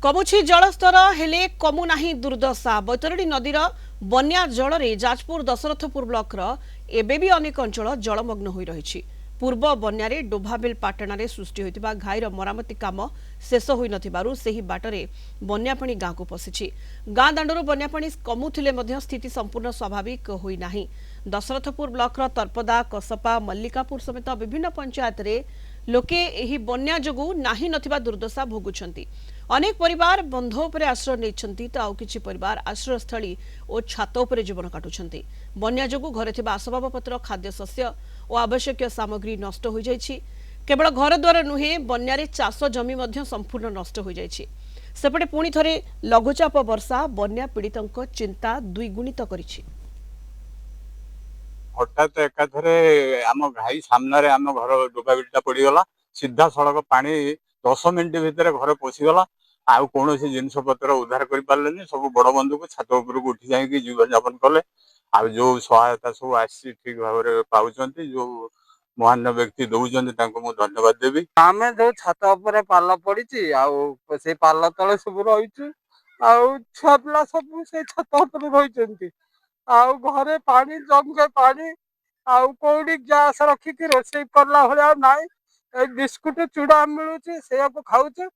कमुछि जलस्तर हेले कमु नाही दुर्दशा बैतरणी नदीर बन्या जल जाजपुर दशरथपुर ब्लॉक एबे भी अनेक अंचल जलमग्न हो रही। पूर्व बन्यारे डोभाबिल पाटणार सृष्टि होइतिबा घाईर मरामती काम शेष होई नथिबारु सेही बाटरे बन्यापाणी गाँव को पशिछि। गाँ दांडरू बन्यापाणी कमुथिले मध्य स्थिति संपूर्ण स्वाभाविक होई नाही। दशरथपुर ब्लॉक तरपदा कसपा मल्लिकापुर समेत विभिन्न पंचायत रे लोके एही बन्या जोगु नाही नथिबा दुर्दशा भोगुछंती। अनेक परिवार बंध उपरे आश्रय नेइछंती तो आउ किछि परिवार आश्रयस्थली और छात उपरे जीवन काटुछंती। बन्या जोगु घरे थिबा आसबाबपत्र खाद्य शस्य और आवश्यक सामग्री नष्ट हो जाइछि। केवल घर द्वार नुहे बन्यारे चाष जमी मध्य संपूर्ण नष्ट हो जाइछि। सेपटे पुणी थरे लघुचाप वर्षा बन्या पीड़ितंक चिंता द्विगुणित करिछि। हठात एकाथरे आम घाई सामने आम घर डोबाबिलटा पड़गला सीधा सड़क पानी 10 मिनिट भितर घर पशिगला। आउ कौन जिनस पत्र उद्धार कर पारे सब बड़ बंधु को छात उपरक उठी जाकि जीवन यापन कले। आ जो सहायता सब आसी ठीक भाव पाँच जो महान व्यक्ति दौरान धन्यवाद देवी। आम जो छात उपर पाल पड़ी से पाल तले सब रही छुआ पिला सब से छात उपर रही घरे पानी जंगे पानी कौड़ी गैस रखिकी रोषे कला भाया ना बिस्कुट चूड़ा मिलूँ से खाऊे